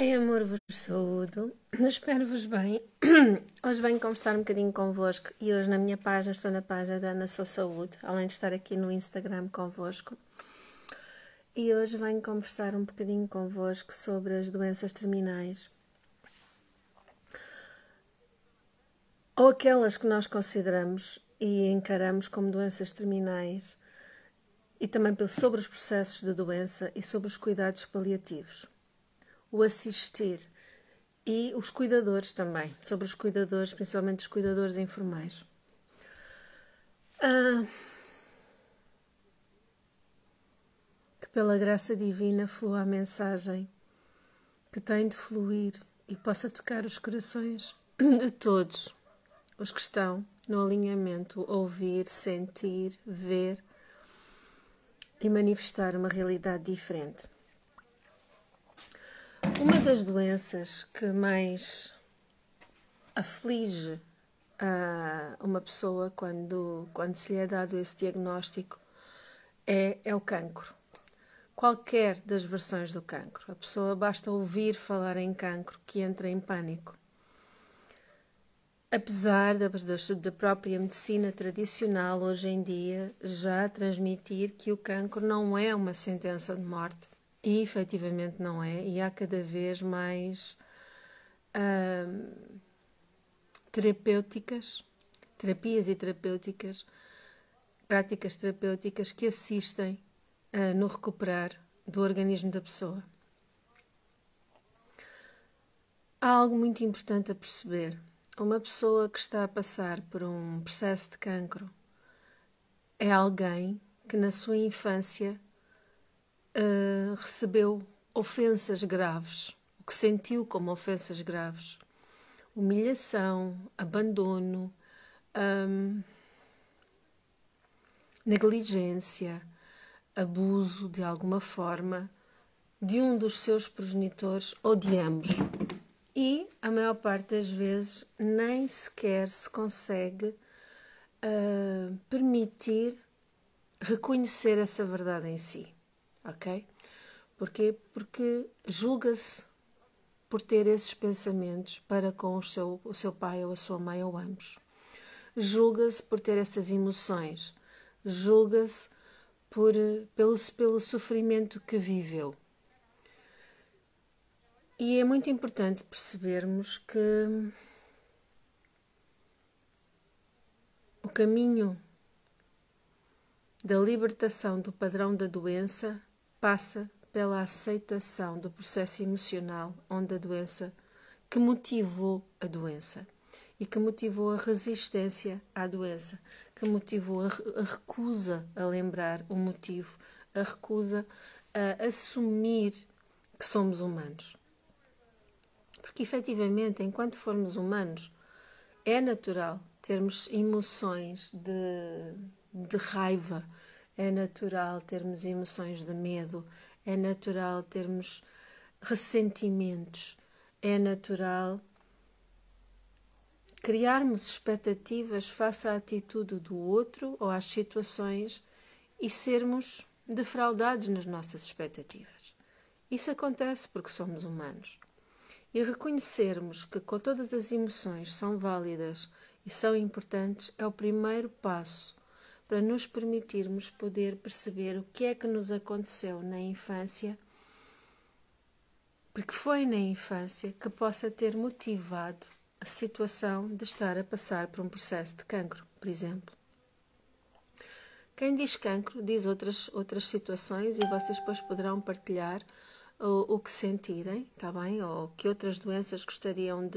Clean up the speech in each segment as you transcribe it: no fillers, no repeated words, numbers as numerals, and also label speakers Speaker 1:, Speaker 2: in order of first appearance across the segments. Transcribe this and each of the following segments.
Speaker 1: Ai, amor, vos saúdo. Espero-vos bem. Hoje venho conversar um bocadinho convosco e hoje na minha página, estou na página da Ana Sou Saúde, além de estar aqui no Instagram convosco. E hoje venho conversar um bocadinho convosco sobre as doenças terminais. Ou aquelas que nós consideramos e encaramos como doenças terminais. E também sobre os processos de doença e sobre os cuidados paliativos. O assistir e os cuidadores também, sobre os cuidadores, principalmente os cuidadores informais. Que pela graça divina flua a mensagem que tem de fluir e possa tocar os corações de todos os que estão no alinhamento, ouvir, sentir, ver e manifestar uma realidade diferente. Uma das doenças que mais aflige uma pessoa quando se lhe é dado esse diagnóstico é o cancro. Qualquer das versões do cancro. A pessoa basta ouvir falar em cancro que entra em pânico. Apesar da própria medicina tradicional hoje em dia já transmitir que o cancro não é uma sentença de morte. E efetivamente não é, e há cada vez mais terapias e terapêuticas, práticas terapêuticas que assistem no recuperar do organismo da pessoa. Há algo muito importante a perceber. Uma pessoa que está a passar por um processo de cancro é alguém que na sua infância recebeu ofensas graves, o que sentiu como ofensas graves, humilhação, abandono, negligência, abuso de alguma forma de um dos seus progenitores ou de ambos. E a maior parte das vezes nem sequer se consegue permitir reconhecer essa verdade em si. Ok? Porquê? Porque julga-se por ter esses pensamentos para com o seu pai ou a sua mãe ou ambos. Julga-se por ter essas emoções. Julga-se pelo sofrimento que viveu. E é muito importante percebermos que o caminho da libertação do padrão da doença passa pela aceitação do processo emocional onde a doença, que motivou a doença e que motivou a resistência à doença, que motivou a recusa a lembrar o motivo, a recusa a assumir que somos humanos. Porque efetivamente, enquanto formos humanos, é natural termos emoções de raiva, é natural termos emoções de medo, é natural termos ressentimentos, é natural criarmos expectativas face à atitude do outro ou às situações e sermos defraudados nas nossas expectativas. Isso acontece porque somos humanos. E reconhecermos que com todas as emoções são válidas e são importantes é o primeiro passo para nos permitirmos poder perceber o que é que nos aconteceu na infância, porque foi na infância que possa ter motivado a situação de estar a passar por um processo de cancro, por exemplo. Quem diz cancro diz outras situações e vocês depois poderão partilhar o que sentirem, está bem? Ou que outras doenças gostariam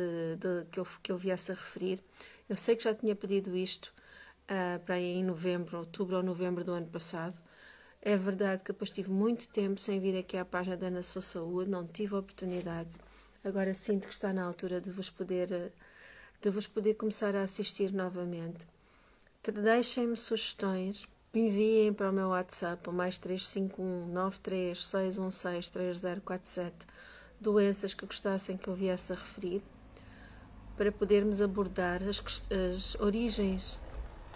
Speaker 1: que eu viesse a referir. Eu sei que já tinha pedido isto para aí em outubro ou novembro do ano passado. É verdade que depois tive muito tempo sem vir aqui à página da Ana Sou Saúde, não tive a oportunidade. Agora sinto que está na altura de vos poder começar a assistir novamente. Deixem-me sugestões, enviem para o meu WhatsApp, o mais 351 93 616 3047, doenças que gostassem que eu viesse a referir, para podermos abordar as origens,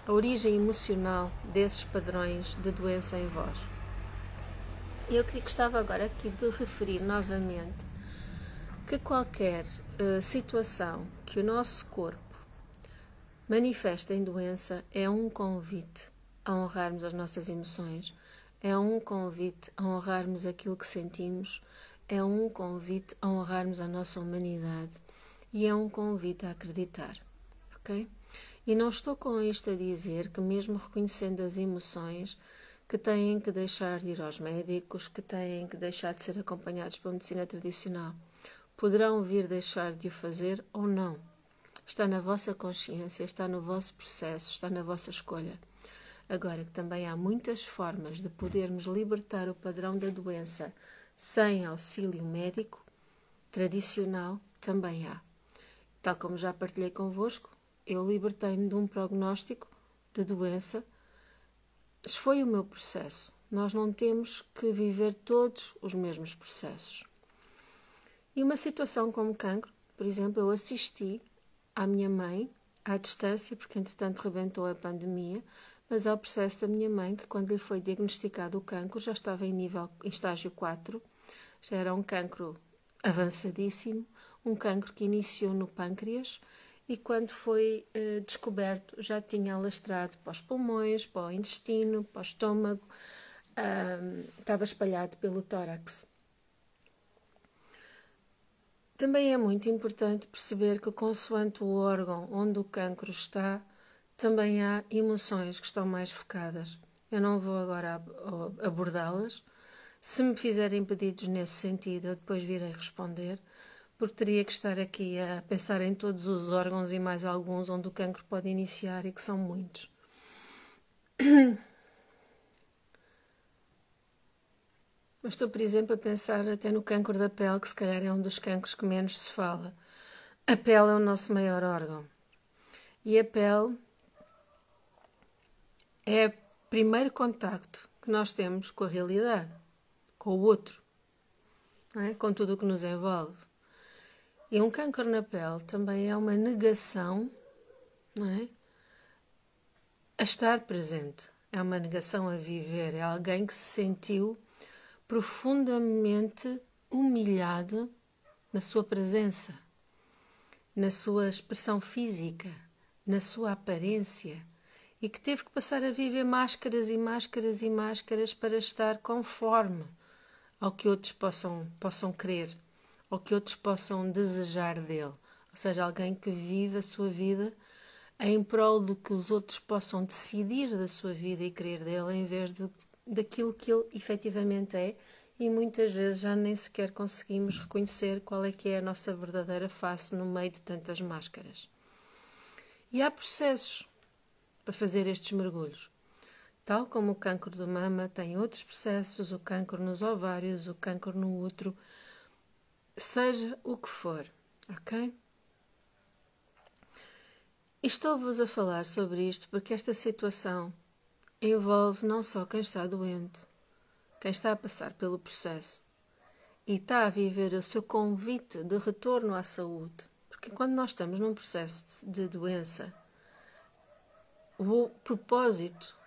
Speaker 1: a origem emocional desses padrões de doença em vós. Eu gostava agora aqui de referir novamente que qualquer situação que o nosso corpo manifesta em doença é um convite a honrarmos as nossas emoções, é um convite a honrarmos aquilo que sentimos, é um convite a honrarmos a nossa humanidade e é um convite a acreditar, ok? E não estou com isto a dizer que mesmo reconhecendo as emoções, que têm que deixar de ir aos médicos, que têm que deixar de ser acompanhados pela medicina tradicional, poderão vir deixar de o fazer ou não. Está na vossa consciência, está no vosso processo, está na vossa escolha. Agora que também há muitas formas de podermos libertar o padrão da doença sem auxílio médico tradicional, também há. Tal como já partilhei convosco, eu libertei-me de um prognóstico de doença. Esse foi o meu processo. Nós não temos que viver todos os mesmos processos. E uma situação como cancro, por exemplo, eu assisti à minha mãe, à distância, porque entretanto rebentou a pandemia, mas ao processo da minha mãe, que quando lhe foi diagnosticado o cancro, já estava em estágio 4, já era um cancro avançadíssimo, um cancro que iniciou no pâncreas e quando foi descoberto já tinha alastrado para os pulmões, para o intestino, para o estômago, estava espalhado pelo tórax. Também é muito importante perceber que, consoante o órgão onde o cancro está, também há emoções que estão mais focadas. Eu não vou agora abordá-las. Se me fizerem pedidos nesse sentido, eu depois virei responder, porque teria que estar aqui a pensar em todos os órgãos e mais alguns onde o cancro pode iniciar e que são muitos. Mas estou, por exemplo, a pensar até no cancro da pele, que se calhar é um dos cancros que menos se fala. A pele é o nosso maior órgão. E a pele é o primeiro contacto que nós temos com a realidade, com o outro, não é? Com tudo o que nos envolve. E um cancro na pele também é uma negação, não é? A estar presente. É uma negação a viver. É alguém que se sentiu profundamente humilhado na sua presença, na sua expressão física, na sua aparência e que teve que passar a viver máscaras e máscaras e máscaras para estar conforme ao que outros possam querer, ao que outros possam desejar dele. Ou seja, alguém que vive a sua vida em prol do que os outros possam decidir da sua vida e querer dele, em vez daquilo que ele efetivamente é, e muitas vezes já nem sequer conseguimos reconhecer qual é que é a nossa verdadeira face no meio de tantas máscaras. E há processos para fazer estes mergulhos. Tal como o cancro de mama tem outros processos, o cancro nos ovários, o cancro no útero, seja o que for, ok? E estou-vos a falar sobre isto porque esta situação envolve não só quem está doente, quem está a passar pelo processo e está a viver o seu convite de retorno à saúde. Porque quando nós estamos num processo de doença, o propósito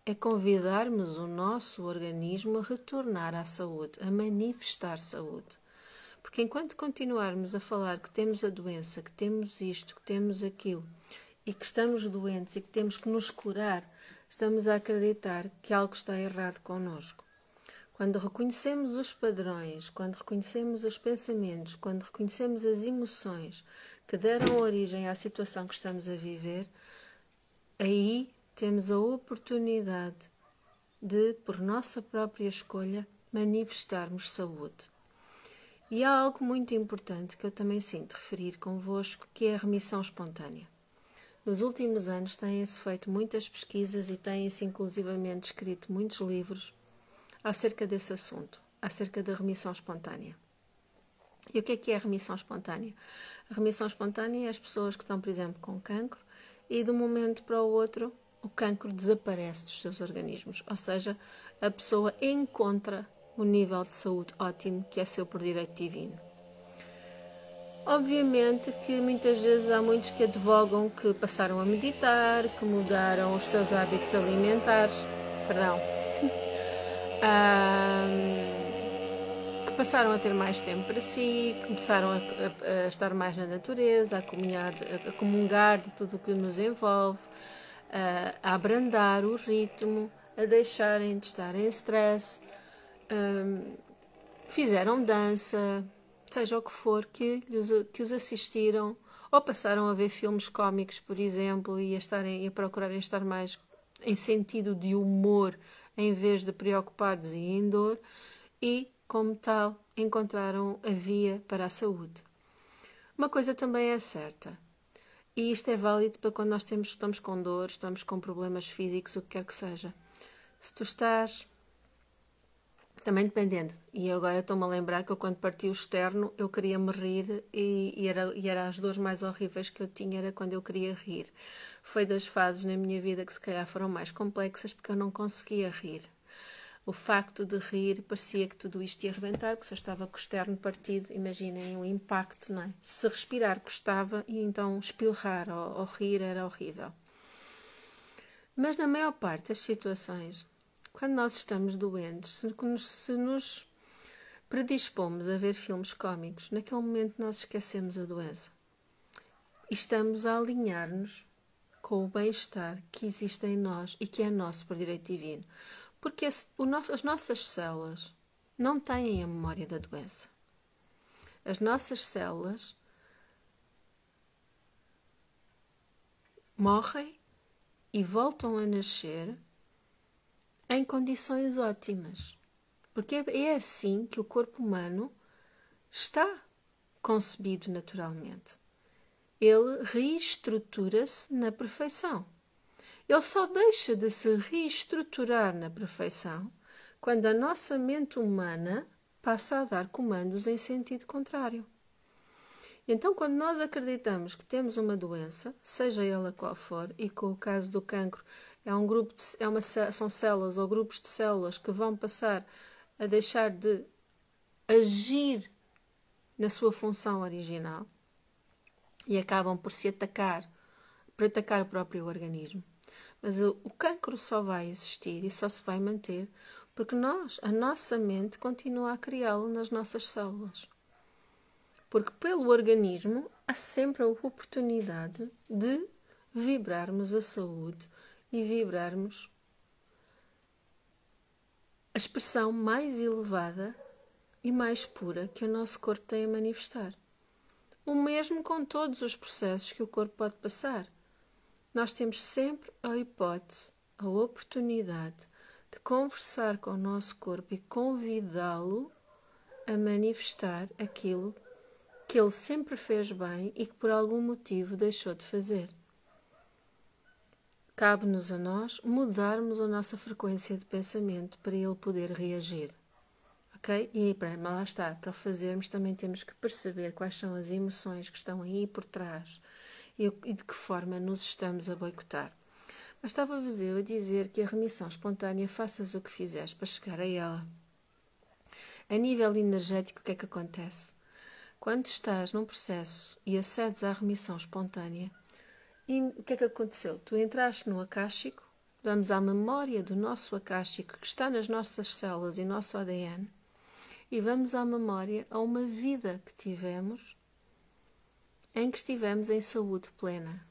Speaker 1: é convidarmos o nosso organismo a retornar à saúde, a manifestar saúde. Porque enquanto continuarmos a falar que temos a doença, que temos isto, que temos aquilo, e que estamos doentes e que temos que nos curar, estamos a acreditar que algo está errado connosco. Quando reconhecemos os padrões, quando reconhecemos os pensamentos, quando reconhecemos as emoções que deram origem à situação que estamos a viver, aí temos a oportunidade de, por nossa própria escolha, manifestarmos saúde. E há algo muito importante que eu também sinto referir convosco, que é a remissão espontânea. Nos últimos anos têm-se feito muitas pesquisas e têm-se inclusivamente escrito muitos livros acerca desse assunto, acerca da remissão espontânea. E o que é a remissão espontânea? A remissão espontânea é as pessoas que estão, por exemplo, com cancro e de um momento para o outro o cancro desaparece dos seus organismos, ou seja, a pessoa encontra o nível de saúde ótimo que é seu por direito divino. Obviamente que muitas vezes há muitos que advogam que passaram a meditar, que mudaram os seus hábitos alimentares, que passaram a ter mais tempo para si, começaram a estar mais na natureza, a comungar de tudo o que nos envolve, a abrandar o ritmo, a deixarem de estar em stress, fizeram dança, seja o que for, que os assistiram, ou passaram a ver filmes cómicos, por exemplo, e a procurarem estar mais em sentido de humor, em vez de preocupados e em dor, e, como tal, encontraram a via para a saúde. Uma coisa também é certa, e isto é válido para quando nós estamos com dor, estamos com problemas físicos, o que quer que seja. Se tu estás... Também dependendo. E agora estou-me a lembrar que eu, quando parti o externo, eu queria me rir e era as dores mais horríveis que eu tinha, era quando eu queria rir. Foi das fases na minha vida que se calhar foram mais complexas, porque eu não conseguia rir. O facto de rir parecia que tudo isto ia arrebentar, porque se eu estava com o externo partido, imaginem o impacto, não é? Se respirar custava e então espirrar ou rir era horrível. Mas na maior parte das situações, quando nós estamos doentes, se nos predispomos a ver filmes cómicos, naquele momento nós esquecemos a doença. E estamos a alinhar-nos com o bem-estar que existe em nós e que é nosso por direito divino. Porque as nossas células não têm a memória da doença. As nossas células morrem e voltam a nascer em condições ótimas. Porque é assim que o corpo humano está concebido naturalmente. Ele reestrutura-se na perfeição. Ele só deixa de se reestruturar na perfeição quando a nossa mente humana passa a dar comandos em sentido contrário. Então, quando nós acreditamos que temos uma doença, seja ela qual for, e com o caso do cancro são células ou grupos de células que vão passar a deixar de agir na sua função original e acabam por atacar o próprio organismo. Mas o cancro só vai existir e só se vai manter porque a nossa mente continua a criá-lo nas nossas células. Porque pelo organismo há sempre a oportunidade de vibrarmos a saúde e vibrarmos a expressão mais elevada e mais pura que o nosso corpo tem a manifestar. O mesmo com todos os processos que o corpo pode passar. Nós temos sempre a hipótese, a oportunidade de conversar com o nosso corpo e convidá-lo a manifestar aquilo que ele sempre fez bem e que por algum motivo deixou de fazer. Cabe-nos a nós mudarmos a nossa frequência de pensamento para ele poder reagir. Ok? E lá está, para o fazermos também temos que perceber quais são as emoções que estão aí por trás e de que forma nos estamos a boicotar. Mas estava-vos eu a dizer que a remissão espontânea, faças o que fizeres para chegar a ela. A nível energético, o que é que acontece? Quando estás num processo e acedes à remissão espontânea, e o que é que aconteceu? Tu entraste no acástico, vamos à memória do nosso acástico que está nas nossas células e nosso ADN, e vamos à memória a uma vida que tivemos em que estivemos em saúde plena.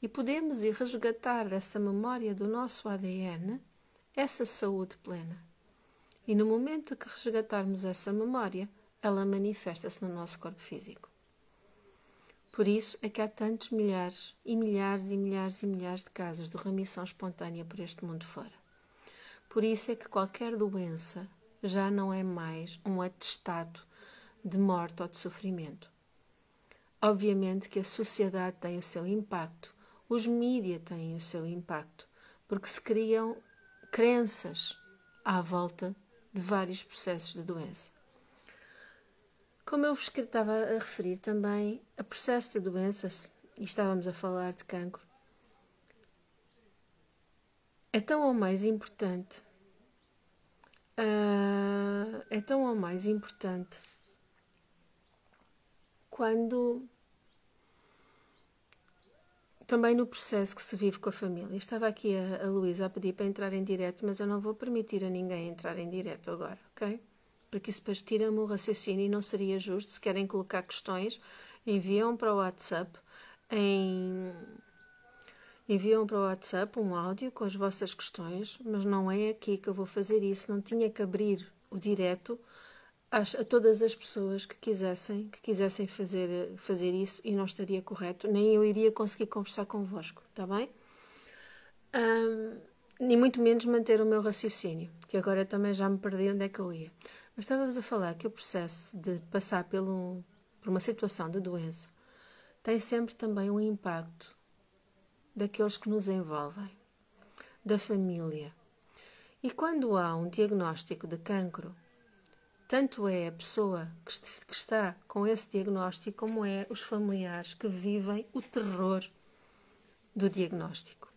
Speaker 1: E podemos ir resgatar dessa memória do nosso ADN essa saúde plena. E no momento que resgatarmos essa memória, ela manifesta-se no nosso corpo físico. Por isso é que há tantos milhares e milhares e milhares e milhares de casos de remissão espontânea por este mundo fora. Por isso é que qualquer doença já não é mais um atestado de morte ou de sofrimento. Obviamente que a sociedade tem o seu impacto, os mídias têm o seu impacto, porque se criam crenças à volta de vários processos de doença. Como eu vos estava a referir também, a processo de doenças, e estávamos a falar de cancro, é tão ou mais importante, quando também no processo que se vive com a família. Estava aqui a Luísa a pedir para entrar em direto, mas eu não vou permitir a ninguém entrar em direto agora, ok? porque isso depois tira-me o raciocínio e não seria justo. Se querem colocar questões, enviam para o WhatsApp enviam para o WhatsApp um áudio com as vossas questões, mas não é aqui que eu vou fazer isso. Não tinha que abrir o direto a todas as pessoas que quisessem fazer isso, e não estaria correto, nem eu iria conseguir conversar convosco, está bem? Nem muito menos manter o meu raciocínio, que agora também já me perdi onde é que eu ia. Mas estava-vos a falar que o processo de passar por uma situação de doença tem sempre também um impacto daqueles que nos envolvem, da família. E quando há um diagnóstico de cancro, tanto é a pessoa que está com esse diagnóstico, como é os familiares que vivem o terror do diagnóstico.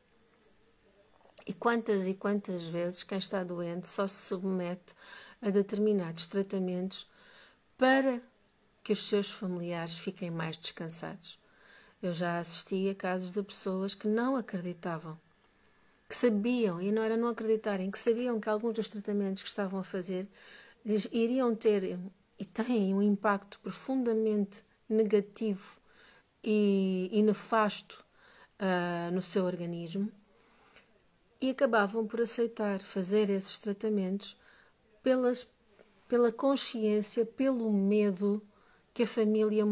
Speaker 1: E quantas vezes quem está doente só se submete a determinados tratamentos para que os seus familiares fiquem mais descansados. Eu já assisti a casos de pessoas que não acreditavam, que sabiam, e não era não acreditarem, que sabiam que alguns dos tratamentos que estavam a fazer lhes iriam ter e têm um impacto profundamente negativo e nefasto no seu organismo, e acabavam por aceitar fazer esses tratamentos pela consciência, pelo medo que a família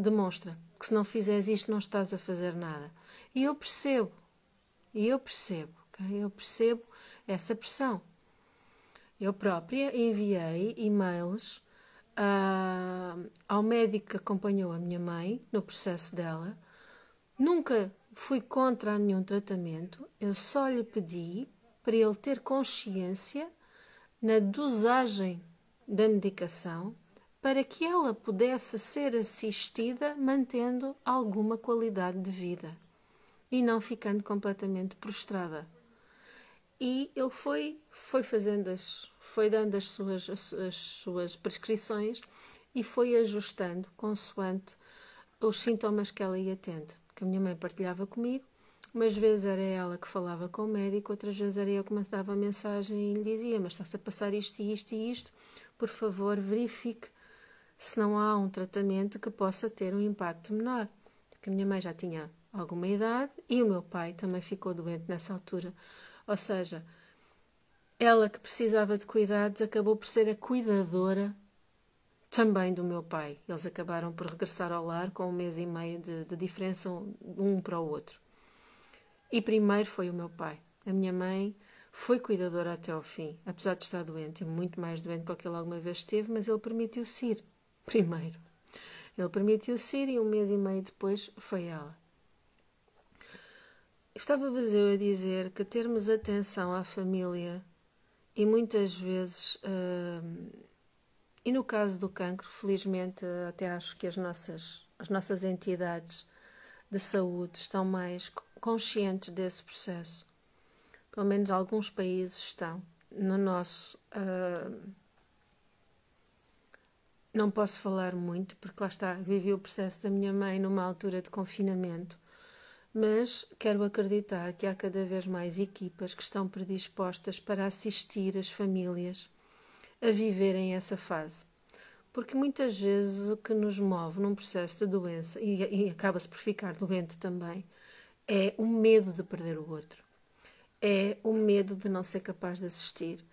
Speaker 1: demonstra, que se não fizeres isto não estás a fazer nada. E eu percebo, okay? Eu percebo essa pressão. Eu própria enviei e-mails ao médico que acompanhou a minha mãe no processo dela. Nunca fui contra nenhum tratamento, eu só lhe pedi para ele ter consciência na dosagem da medicação para que ela pudesse ser assistida mantendo alguma qualidade de vida e não ficando completamente prostrada. E ele foi dando as suas prescrições e foi ajustando consoante os sintomas que ela ia tendo. Porque a minha mãe partilhava comigo, umas vezes era ela que falava com o médico, outras vezes era eu que mandava mensagem e lhe dizia: mas está-se a passar isto e isto e isto, por favor verifique se não há um tratamento que possa ter um impacto menor. Porque a minha mãe já tinha alguma idade e o meu pai também ficou doente nessa altura. Ou seja, ela que precisava de cuidados acabou por ser a cuidadora também do meu pai. Eles acabaram por regressar ao lar com 1 mês e meio de diferença um para o outro. E primeiro foi o meu pai. A minha mãe foi cuidadora até ao fim, apesar de estar doente, e muito mais doente do que ele alguma vez esteve, mas ele permitiu-se ir primeiro. Ele permitiu-se ir e 1 mês e meio depois foi ela. Estava-vos eu a dizer que termos atenção à família e muitas vezes, e no caso do cancro, felizmente até acho que as nossas entidades de saúde estão mais conscientes desse processo. Pelo menos alguns países estão. No nosso, não posso falar muito, porque lá está, vivi o processo da minha mãe numa altura de confinamento, mas quero acreditar que há cada vez mais equipas que estão predispostas para assistir as famílias a viverem essa fase. Porque muitas vezes o que nos move num processo de doença, e acaba-se por ficar doente também, é o medo de perder o outro. É o medo de não ser capaz de assistir.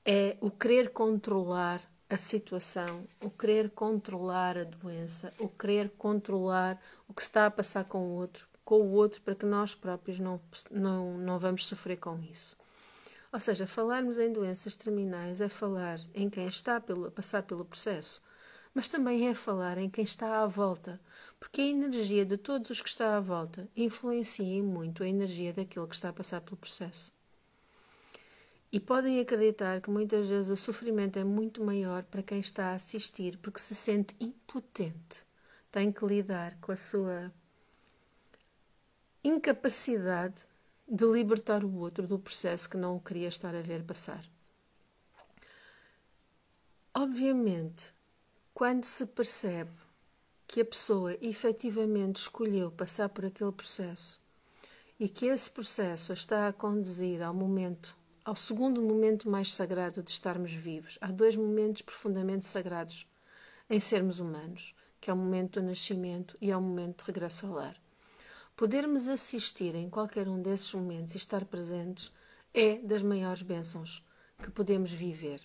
Speaker 1: É o querer controlar a situação, o querer controlar a doença, o querer controlar o que se está a passar com o outro para que nós próprios não vamos sofrer com isso. Ou seja, falarmos em doenças terminais é falar em quem está a passar pelo processo, mas também é falar em quem está à volta, porque a energia de todos os que está à volta influencia muito a energia daquele que está a passar pelo processo. E podem acreditar que muitas vezes o sofrimento é muito maior para quem está a assistir, porque se sente impotente. Tem que lidar com a sua incapacidade de libertar o outro do processo que não o queria estar a ver passar. Obviamente, quando se percebe que a pessoa efetivamente escolheu passar por aquele processo e que esse processo a está a conduzir ao momento ao segundo momento mais sagrado de estarmos vivos. Há 2 momentos profundamente sagrados em sermos humanos, que é o momento do nascimento e é o momento de regresso ao lar. Podermos assistir em qualquer um desses momentos e estar presentes é das maiores bênçãos que podemos viver.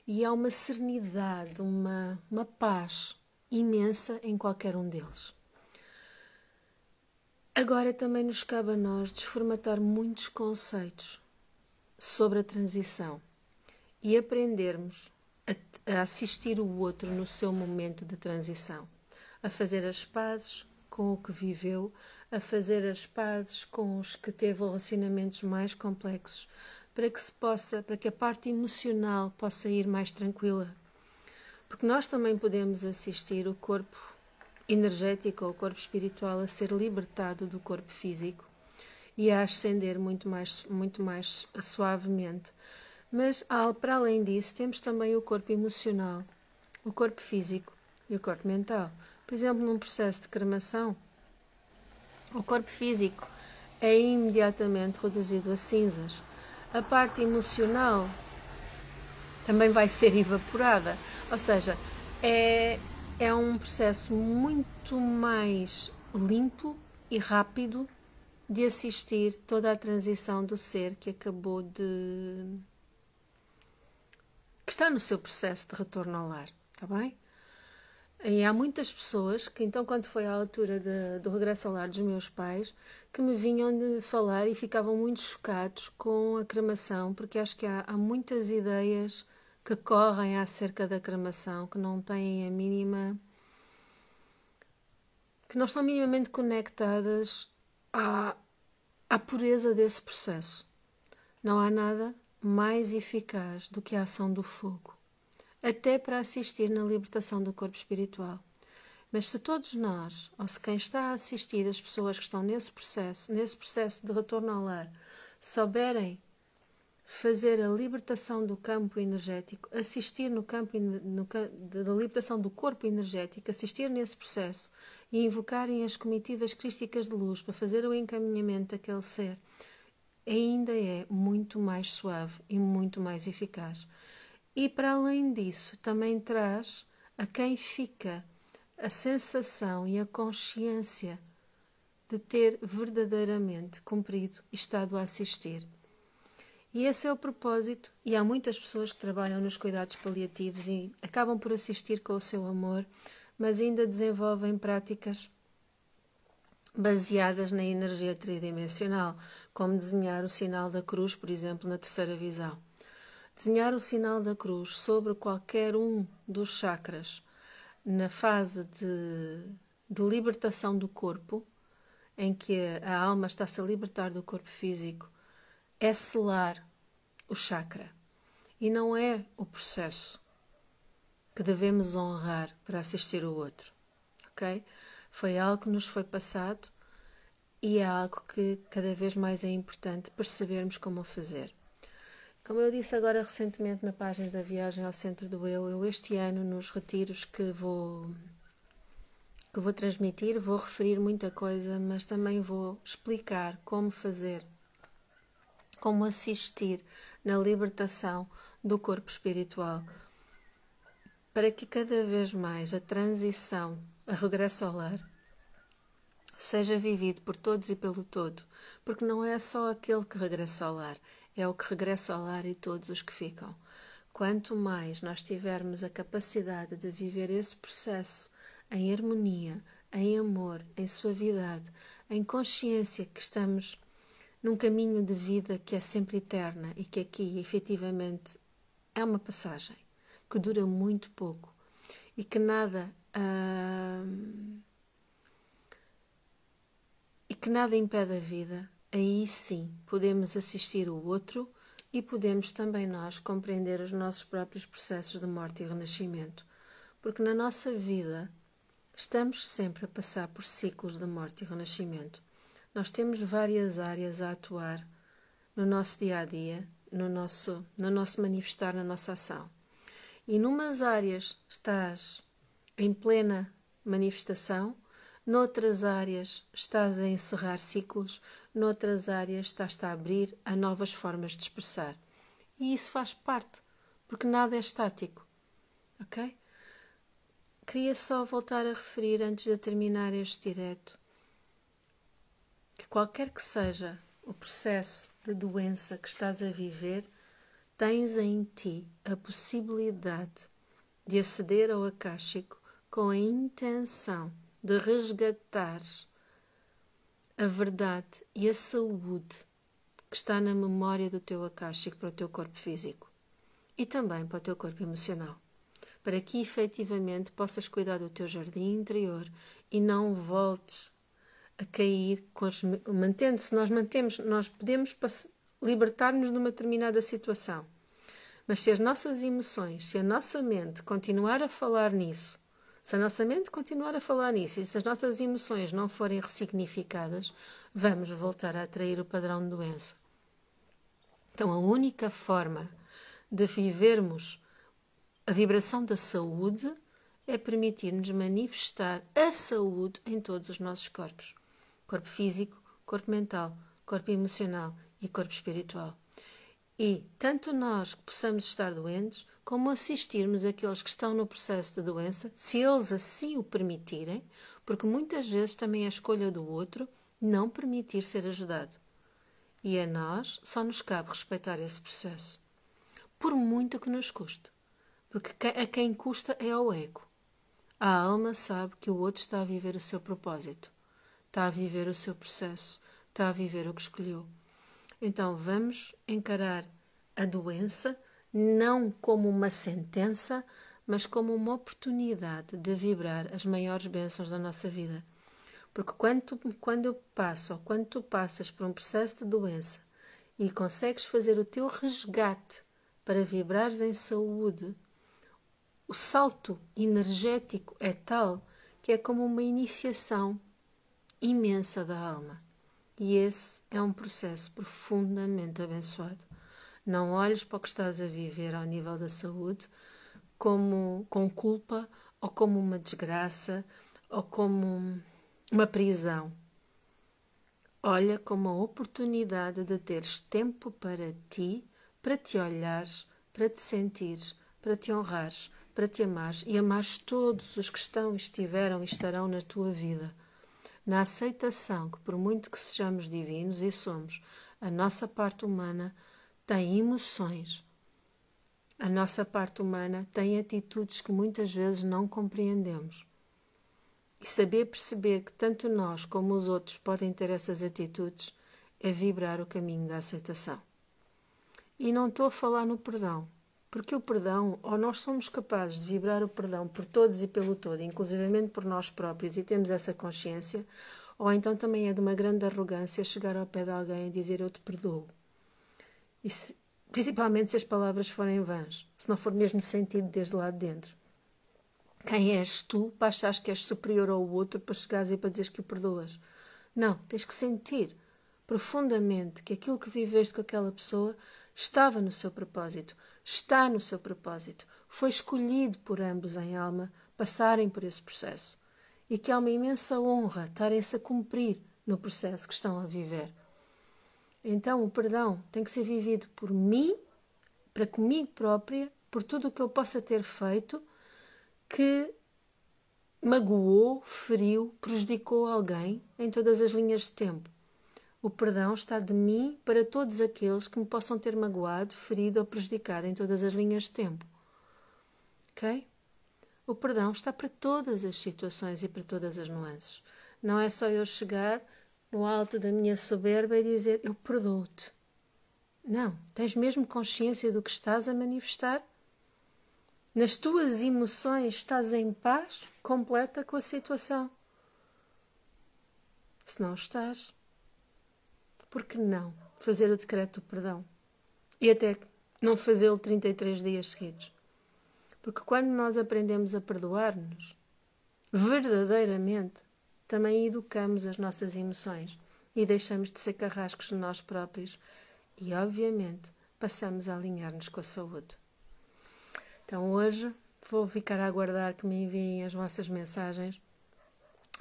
Speaker 1: E há uma serenidade, uma paz imensa em qualquer um deles. Agora também nos cabe a nós desformatar muitos conceitos sobre a transição e aprendermos a assistir o outro no seu momento de transição, a fazer as pazes com o que viveu, a fazer as pazes com os que teve relacionamentos mais complexos, para que a parte emocional possa ir mais tranquila. Porque nós também podemos assistir o corpo energético ou o corpo espiritual a ser libertado do corpo físico e a ascender muito mais suavemente. Mas, para além disso, temos também o corpo emocional, o corpo físico e o corpo mental. Por exemplo, num processo de cremação, o corpo físico é imediatamente reduzido a cinzas. A parte emocional também vai ser evaporada. Ou seja, é um processo muito mais limpo e rápido de assistir toda a transição do ser que acabou de... que está no seu processo de retorno ao lar, está bem? E há muitas pessoas que, então, quando foi à altura do regresso ao lar dos meus pais, que me vinham de falar e ficavam muito chocados com a cremação, porque acho que há muitas ideias que correm acerca da cremação que não têm a mínima... que não estão minimamente conectadas à pureza desse processo. Não há nada mais eficaz do que a ação do fogo, até para assistir na libertação do corpo espiritual. Mas se todos nós, ou se quem está a assistir, as pessoas que estão nesse processo de retorno ao lar, souberem fazer a libertação do campo energético, assistir da libertação do corpo energético, assistir nesse processo e invocarem as comitivas crísticas de luz para fazer o encaminhamento daquele ser, ainda é muito mais suave e muito mais eficaz. E para além disso, também traz a quem fica a sensação e a consciência de ter verdadeiramente cumprido e estado a assistir. E esse é o propósito, e há muitas pessoas que trabalham nos cuidados paliativos e acabam por assistir com o seu amor, mas ainda desenvolvem práticas baseadas na energia tridimensional, como desenhar o sinal da cruz, por exemplo, na terceira visão. Desenhar o sinal da cruz sobre qualquer um dos chakras na fase de libertação do corpo, em que a alma está-se a libertar do corpo físico, é selar o chakra. E não é o processo que devemos honrar para assistir o outro. Ok? Foi algo que nos foi passado e é algo que cada vez mais é importante percebermos como fazer. Como eu disse agora recentemente na página da Viagem ao Centro do Eu este ano, nos retiros que vou transmitir, vou referir muita coisa, mas também vou explicar como fazer, como assistir na libertação do corpo espiritual, para que cada vez mais a transição, a regresso ao lar, seja vivido por todos e pelo todo, porque não é só aquele que regressa ao lar, é o que regressa ao lar e todos os que ficam. Quanto mais nós tivermos a capacidade de viver esse processo em harmonia, em amor, em suavidade, em consciência que estamos num caminho de vida que é sempre eterna e que aqui, efetivamente, é uma passagem que dura muito pouco e que nada impede a vida, aí sim podemos assistir o outro e podemos também nós compreender os nossos próprios processos de morte e renascimento. Porque na nossa vida estamos sempre a passar por ciclos de morte e renascimento. Nós temos várias áreas a atuar no nosso dia-a-dia, no nosso manifestar, na nossa ação. E numas áreas estás em plena manifestação, noutras áreas estás a encerrar ciclos, noutras áreas estás-te a abrir a novas formas de expressar. E isso faz parte, porque nada é estático, ok? Queria só voltar a referir, antes de terminar este direto, que qualquer que seja o processo de doença que estás a viver, tens em ti a possibilidade de aceder ao acástico com a intenção de resgatar a verdade e a saúde que está na memória do teu acástico para o teu corpo físico e também para o teu corpo emocional, para que efetivamente possas cuidar do teu jardim interior e não voltes a cair com as... Mantendo-se, nós podemos libertar-nos de uma determinada situação, mas se as nossas emoções, se a nossa mente continuar a falar nisso, se a nossa mente continuar a falar nisso e se as nossas emoções não forem ressignificadas, vamos voltar a atrair o padrão de doença. Então, a única forma de vivermos a vibração da saúde é permitir-nos manifestar a saúde em todos os nossos corpos. Corpo físico, corpo mental, corpo emocional e corpo espiritual. E tanto nós que possamos estar doentes, como assistirmos aqueles que estão no processo de doença, se eles assim o permitirem, porque muitas vezes também é a escolha do outro não permitir ser ajudado. E a nós só nos cabe respeitar esse processo, por muito que nos custe, porque a quem custa é ao ego. A alma sabe que o outro está a viver o seu propósito, está a viver o seu processo, está a viver o que escolheu. Então vamos encarar a doença não como uma sentença, mas como uma oportunidade de vibrar as maiores bênçãos da nossa vida. Porque quando eu passo, ou quando tu passas por um processo de doença e consegues fazer o teu resgate para vibrares em saúde, o salto energético é tal que é como uma iniciação imensa da alma. E esse é um processo profundamente abençoado. Não olhes para o que estás a viver ao nível da saúde como com culpa, ou como uma desgraça, ou como uma prisão. Olha como uma oportunidade de teres tempo para ti, para te olhares, para te sentires, para te honrares, para te amares e amares todos os que estão, estiveram e estarão na tua vida. Na aceitação que, por muito que sejamos divinos e somos, a nossa parte humana tem emoções. A nossa parte humana tem atitudes que muitas vezes não compreendemos. E saber perceber que tanto nós como os outros podem ter essas atitudes é vibrar o caminho da aceitação. E não estou a falar no perdão, porque o perdão, ou nós somos capazes de vibrar o perdão por todos e pelo todo, inclusivamente por nós próprios, e temos essa consciência, ou então também é de uma grande arrogância chegar ao pé de alguém e dizer eu te perdoo. E principalmente se as palavras forem vãs, se não for mesmo sentido desde lá de dentro. Quem és tu para achares que és superior ao outro para chegares e para dizeres que o perdoas? Não, tens que sentir profundamente que aquilo que viveste com aquela pessoa estava no seu propósito, está no seu propósito, foi escolhido por ambos em alma passarem por esse processo e que é uma imensa honra estarem-se a cumprir no processo que estão a viver. Então o perdão tem que ser vivido por mim, para comigo própria, por tudo o que eu possa ter feito que magoou, feriu, prejudicou alguém em todas as linhas de tempo. O perdão está de mim para todos aqueles que me possam ter magoado, ferido ou prejudicado em todas as linhas de tempo. Ok? O perdão está para todas as situações e para todas as nuances. Não é só eu chegar no alto da minha soberba e dizer eu perdoo-te. Não, tens mesmo consciência do que estás a manifestar? Nas tuas emoções estás em paz completa com a situação? Se não estás, por que não fazer o decreto do perdão? E até não fazê-lo 33 dias seguidos. Porque quando nós aprendemos a perdoar-nos, verdadeiramente, também educamos as nossas emoções e deixamos de ser carrascos de nós próprios e, obviamente, passamos a alinhar-nos com a saúde. Então hoje vou ficar a aguardar que me enviem as vossas mensagens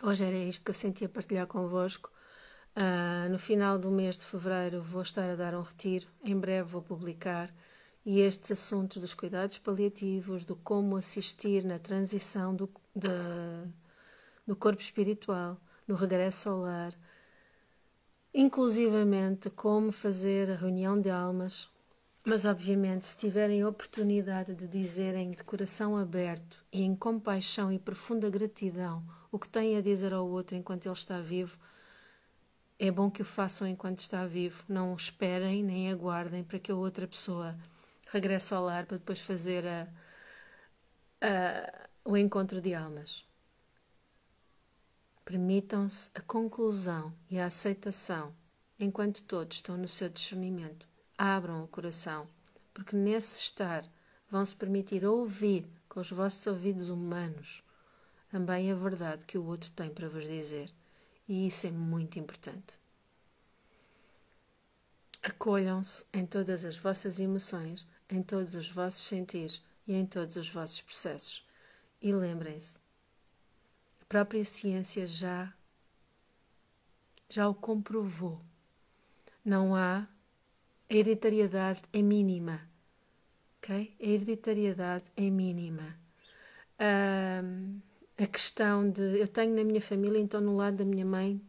Speaker 1: Hoje era isto que eu sentia partilhar convosco. No final do mês de fevereiro vou estar a dar um retiro, em breve vou publicar, e estes assuntos dos cuidados paliativos, do como assistir na transição do corpo espiritual, no regresso ao lar, inclusivamente como fazer a reunião de almas. Mas, obviamente, se tiverem a oportunidade de dizerem de coração aberto e em compaixão e profunda gratidão o que têm a dizer ao outro enquanto ele está vivo, é bom que o façam enquanto está vivo. Não esperem nem aguardem para que a outra pessoa regresse ao lar para depois fazer o encontro de almas. Permitam-se a conclusão e a aceitação enquanto todos estão no seu discernimento. Abram o coração, porque nesse estar vão-se permitir ouvir com os vossos ouvidos humanos também a verdade que o outro tem para vos dizer. E isso é muito importante. Acolham-se em todas as vossas emoções, em todos os vossos sentires e em todos os vossos processos. E lembrem-se, a própria ciência já o comprovou. Não há a hereditariedade é mínima, ok? A hereditariedade é mínima. A questão de... Eu tenho na minha família, então no lado da minha mãe,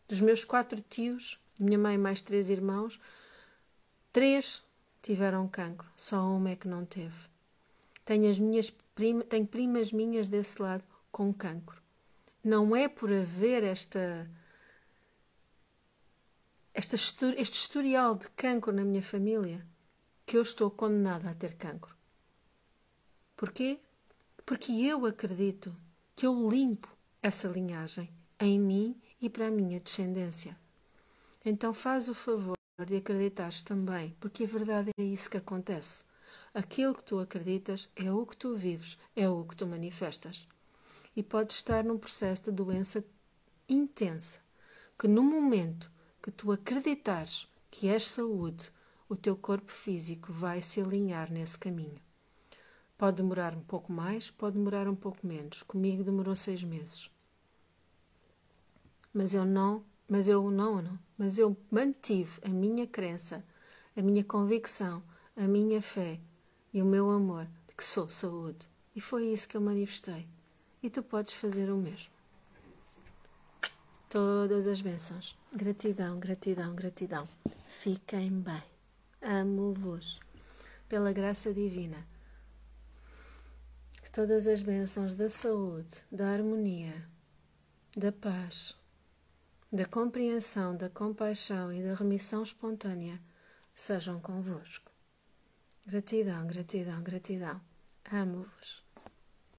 Speaker 1: dos meus 4 tios, minha mãe mais 3 irmãos, 3 tiveram cancro, só uma é que não teve. Tenho primas minhas desse lado com cancro. Não é por haver este historial de cancro na minha família que eu estou condenada a ter cancro. Porquê? Porque eu acredito que eu limpo essa linhagem em mim e para a minha descendência. Então faz o favor de acreditares também, porque a verdade é isso que acontece. Aquilo que tu acreditas é o que tu vives, é o que tu manifestas. E podes estar num processo de doença intensa, que no momento que tu acreditares que és saúde, o teu corpo físico vai se alinhar nesse caminho. Pode demorar um pouco mais, pode demorar um pouco menos. Comigo demorou 6 meses. Mas eu mantive a minha crença, a minha convicção, a minha fé e o meu amor de que sou saúde. E foi isso que eu manifestei. E tu podes fazer o mesmo. Todas as bênçãos. Gratidão, gratidão, gratidão. Fiquem bem. Amo-vos. Pela graça divina. Que todas as bênçãos da saúde, da harmonia, da paz, da compreensão, da compaixão e da remissão espontânea sejam convosco. Gratidão, gratidão, gratidão. Amo-vos.